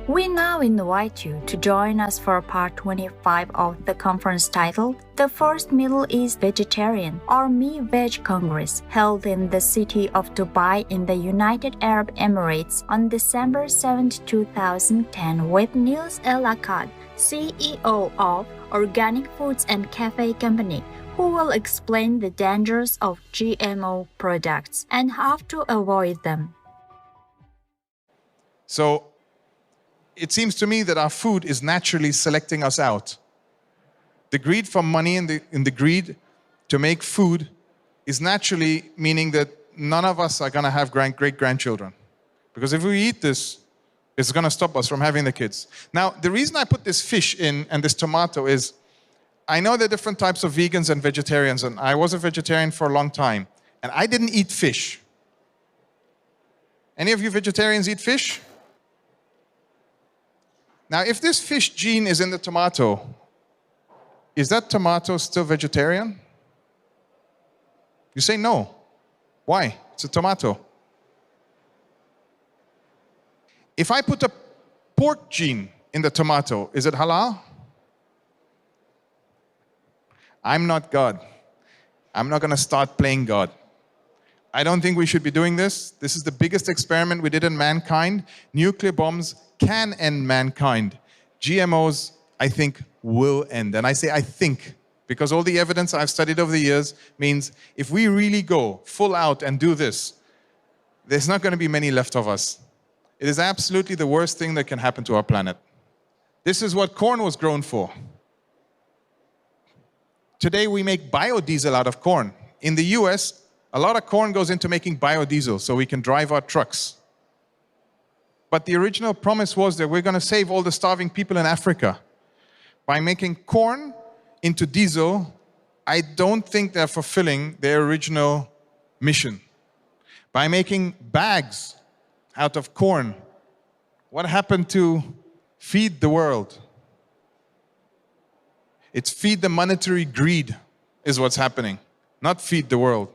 We now invite you to join us for part 25 of the conference titled The First Middle East Vegetarian or MEVEG Congress, held in the city of Dubai in the United Arab Emirates on December 7, 2010 with Niels El Akkad, CEO of Organic Foods and Cafe Company, who will explain the dangers of GMO products and how to avoid them. So, it seems to me that our food is naturally selecting us out. The greed for money and the greed to make food is naturally meaning that none of us are going to have great-grandchildren. Because if we eat this, it's going to stop us from having the kids. Now, the reason I put this fish in and this tomato is, I know there are different types of vegans and vegetarians, and I was a vegetarian for a long time, and I didn't eat fish. Any of you vegetarians eat fish? Now, if this fish gene is in the tomato, is that tomato still vegetarian? You say no. Why? It's a tomato. If I put a pork gene in the tomato, is it halal? I'm not God. I'm not going to start playing God. I don't think we should be doing this. This is the biggest experiment we did in mankind. Nuclear bombs can end mankind. GMOs, I think, will end. And I say I think, because all the evidence I've studied over the years means if we really go full out and do this, there's not going to be many left of us. It is absolutely the worst thing that can happen to our planet. This is what corn was grown for. Today we make biodiesel out of corn. In the US, a lot of corn goes into making biodiesel so we can drive our trucks. But the original promise was that we're going to save all the starving people in Africa. By making corn into diesel, I don't think they're fulfilling their original mission. By making bags out of corn, what happened to feed the world? It's feed the monetary greed is what's happening, not feed the world.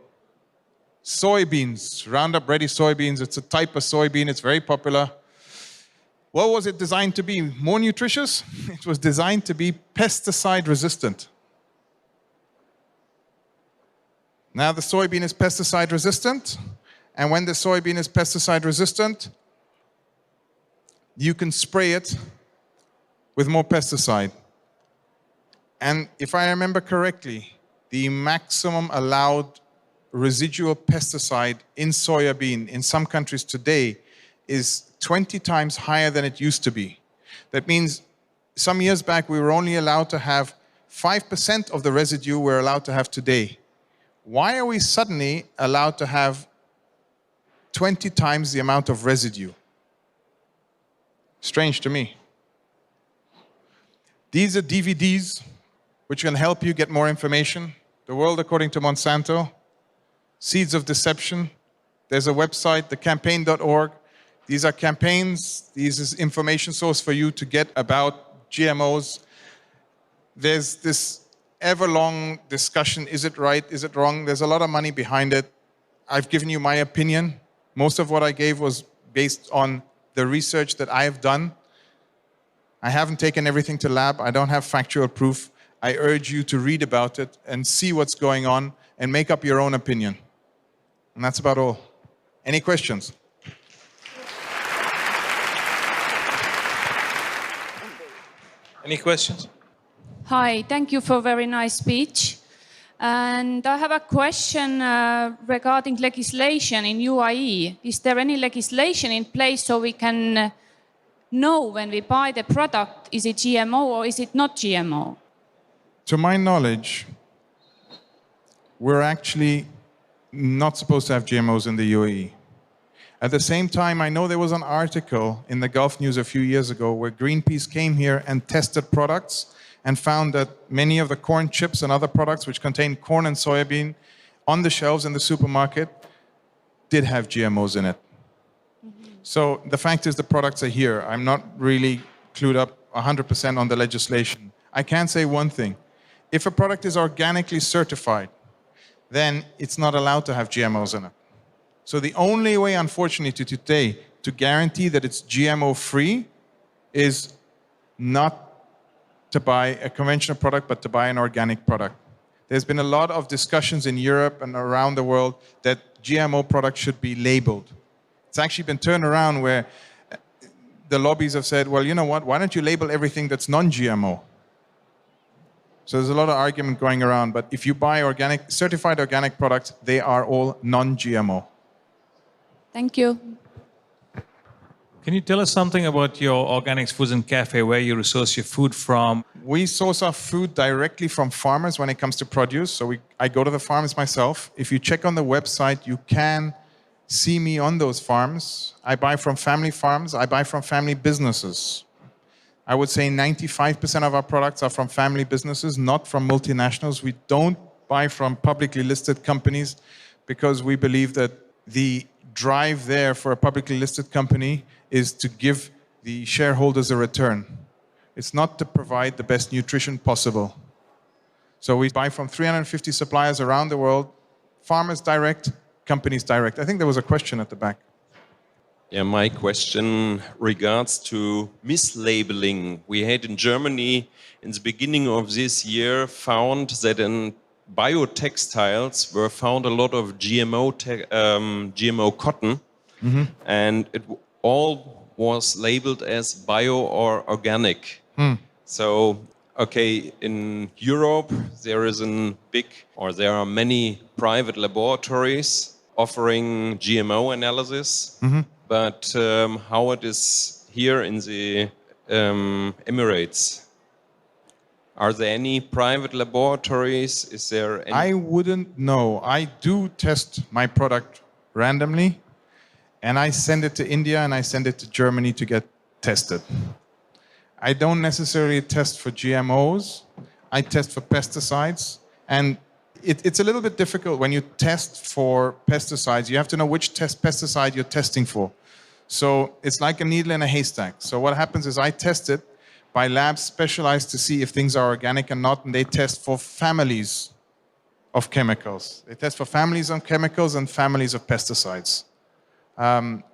Soybeans, Roundup Ready soybeans, it's a type of soybean, it's very popular. What was it designed to be? More nutritious? It was designed to be pesticide resistant. Now the soybean is pesticide resistant, and when the soybean is pesticide resistant, you can spray it with more pesticide. And if I remember correctly, the maximum allowed residual pesticide in soybean in some countries today is 20 times higher than it used to be. That means some years back we were only allowed to have 5% of the residue we're allowed to have today. Why are we suddenly allowed to have 20 times the amount of residue? Strange to me. These are DVDs which can help you get more information. The World According to Monsanto, Seeds of Deception. There's a website, thecampaign.org. These are campaigns. This is information source for you to get about GMOs. There's this ever-long discussion, is it right, is it wrong? There's a lot of money behind it. I've given you my opinion. Most of what I gave was based on the research that I have done. I haven't taken everything to lab. I don't have factual proof. I urge you to read about it and see what's going on and make up your own opinion. And that's about all. Any questions? Any questions? Hi, thank you for a very nice speech. And I have a question regarding legislation in UAE. Is there any legislation in place so we can know when we buy the product, is it GMO or is it not GMO? To my knowledge, we're actually not supposed to have GMOs in the UAE. At the same time, I know there was an article in the Gulf News a few years ago where Greenpeace came here and tested products and found that many of the corn chips and other products which contain corn and soybean on the shelves in the supermarket did have GMOs in it. So the fact is the products are here. I'm not really clued up 100% on the legislation. I can say one thing. If a product is organically certified, then it's not allowed to have GMOs in it. So the only way, unfortunately, today to guarantee that it's GMO-free is not to buy a conventional product, but to buy an organic product. There's been a lot of discussions in Europe and around the world that GMO products should be labeled. It's actually been turned around where the lobbies have said, well, you know what, why don't you label everything that's non-GMO? So there's a lot of argument going around, but if you buy certified organic products, they are all non-GMO. Thank you. Can you tell us something about your Organics Foods and Cafe, where you source your food from? We source our food directly from farmers when it comes to produce. So I go to the farms myself. If you check on the website, you can see me on those farms. I buy from family farms. I buy from family businesses. I would say 95% of our products are from family businesses, not from multinationals. We don't buy from publicly listed companies because we believe that the drive there for a publicly listed company is to give the shareholders a return. It's not to provide the best nutrition possible. So we buy from 350 suppliers around the world, farmers direct, companies direct. I think there was a question at the back. Yeah, my question regards to mislabeling. We had in Germany, in the beginning of this year, found that in biotextiles were found a lot of GMO cotton, and it all was labeled as bio or organic. So, okay, in Europe there there are many private laboratories offering GMO analysis, but how it is here in the Emirates? Are there any private laboratories? Is there any? I wouldn't know. I do test my product randomly, and I send it to India and I send it to Germany to get tested. I don't necessarily test for GMOs. I test for pesticides. And it's a little bit difficult when you test for pesticides. You have to know which pesticide you're testing for. So it's like a needle in a haystack. So what happens is I test it by labs specialized to see if things are organic or not, and they test for families of chemicals. They test for families of chemicals and families of pesticides.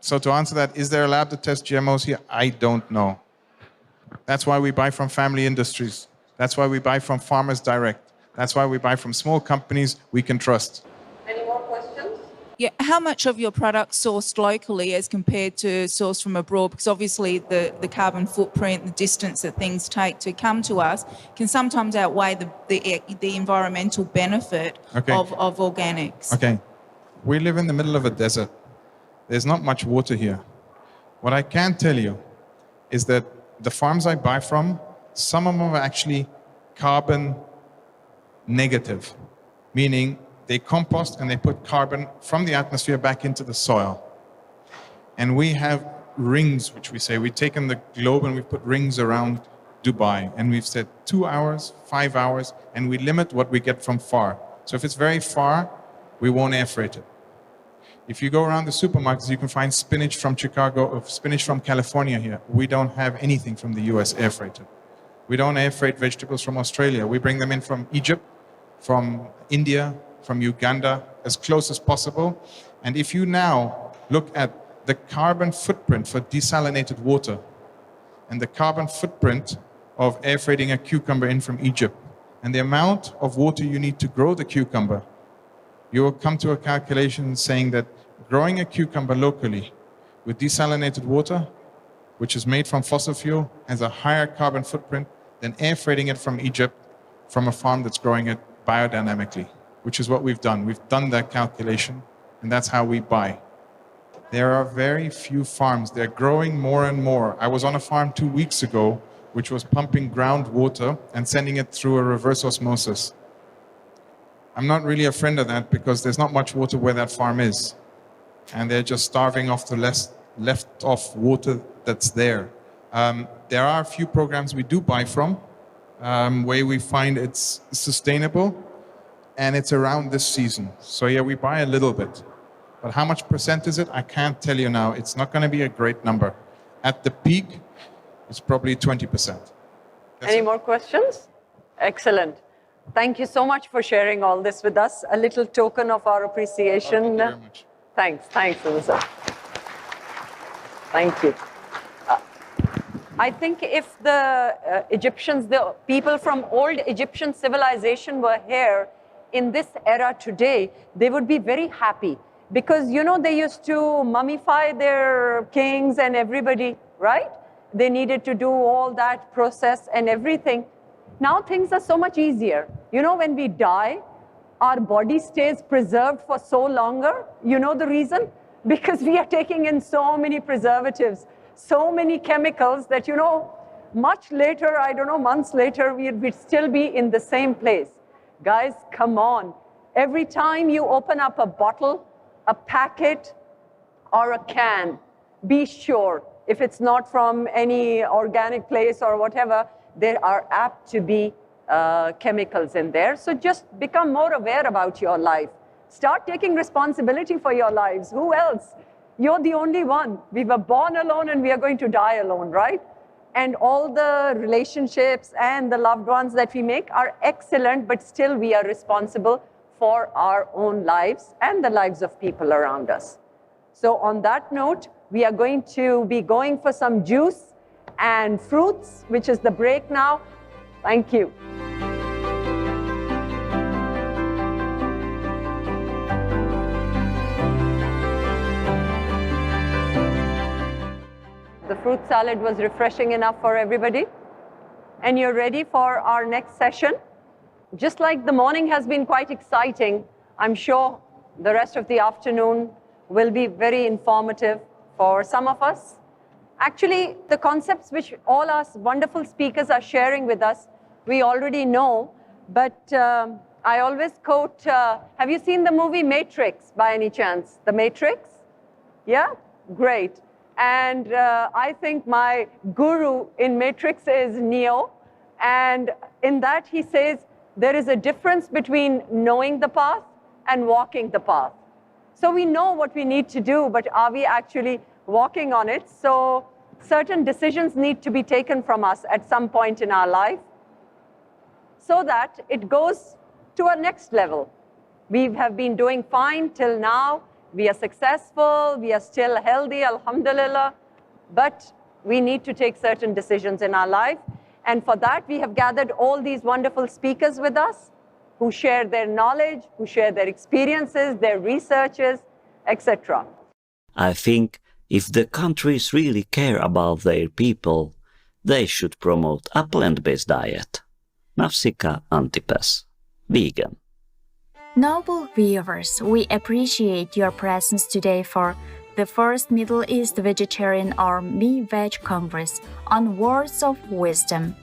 So to answer that, is there a lab to test GMOs here? I don't know. That's why we buy from family industries. That's why we buy from farmers direct. That's why we buy from small companies we can trust. Any more questions? Yeah, how much of your product sourced locally as compared to sourced from abroad? Because obviously the carbon footprint, the distance that things take to come to us can sometimes outweigh the environmental benefit of organics. Okay. We live in the middle of a desert. There's not much water here. What I can tell you is that the farms I buy from, some of them are actually carbon negative, meaning they compost and they put carbon from the atmosphere back into the soil. And we have rings, which we say, we've taken the globe and we've put rings around Dubai. And we've said 2 hours, 5 hours, and we limit what we get from far. So if it's very far, we won't air freight it. If you go around the supermarkets, you can find spinach from Chicago or spinach from California here. We don't have anything from the US air freighted. We don't air freight vegetables from Australia. We bring them in from Egypt, from India, from Uganda, as close as possible. And if you now look at the carbon footprint for desalinated water and the carbon footprint of air freighting a cucumber in from Egypt and the amount of water you need to grow the cucumber, you will come to a calculation saying that growing a cucumber locally with desalinated water, which is made from fossil fuel, has a higher carbon footprint than air freighting it from Egypt from a farm that's growing it biodynamically, which is what we've done. We've done that calculation, and that's how we buy. There are very few farms. They're growing more and more. I was on a farm 2 weeks ago, which was pumping groundwater and sending it through a reverse osmosis. I'm not really a friend of that because there's not much water where that farm is. And they're just starving off the left off water that's there. There are a few programs we do buy from where we find it's sustainable and it's around this season. So yeah, we buy a little bit. But how much percent is it? I can't tell you now. It's not going to be a great number. At the peak, it's probably 20%. Any more questions? Excellent. Thank you so much for sharing all this with us. A little token of our appreciation. Thank you very much. Thanks, Elisa. Thank you. I think if the Egyptians, the people from old Egyptian civilization were here in this era today, they would be very happy. Because, you know, they used to mummify their kings and everybody, right? They needed to do all that process and everything. Now things are so much easier. You know, when we die, our body stays preserved for so longer. You know the reason? Because we are taking in so many preservatives, so many chemicals that, you know, much later, I don't know, months later, we'd still be in the same place. Guys, come on. Every time you open up a bottle, a packet, or a can, be sure, if it's not from any organic place or whatever, there are apt to be chemicals in there. So just become more aware about your life. Start taking responsibility for your lives. Who else? You're the only one. We were born alone and we are going to die alone, right? And all the relationships and the loved ones that we make are excellent, but still we are responsible for our own lives and the lives of people around us. So on that note, we are going to be going for some juice and fruits, which is the break now. Thank you. The fruit salad was refreshing enough for everybody. And you're ready for our next session. Just like the morning has been quite exciting, I'm sure the rest of the afternoon will be very informative for some of us. Actually, the concepts which all our wonderful speakers are sharing with us, we already know, but I always quote, have you seen the movie Matrix by any chance? The Matrix? Yeah? Great. And I think my guru in Matrix is Neo. And in that he says, there is a difference between knowing the path and walking the path. So we know what we need to do, but are we actually walking on it? So certain decisions need to be taken from us at some point in our life so that it goes to our next level. We have been doing fine till now. We are successful. We are still healthy, alhamdulillah. But we need to take certain decisions in our life. And for that, we have gathered all these wonderful speakers with us who share their knowledge, who share their experiences, their researches, etc. I think if the countries really care about their people, they should promote a plant-based diet. Nafsika Antipas, vegan. Noble viewers, we appreciate your presence today for the first Middle East Vegetarian or MEVEG Congress on Words of Wisdom.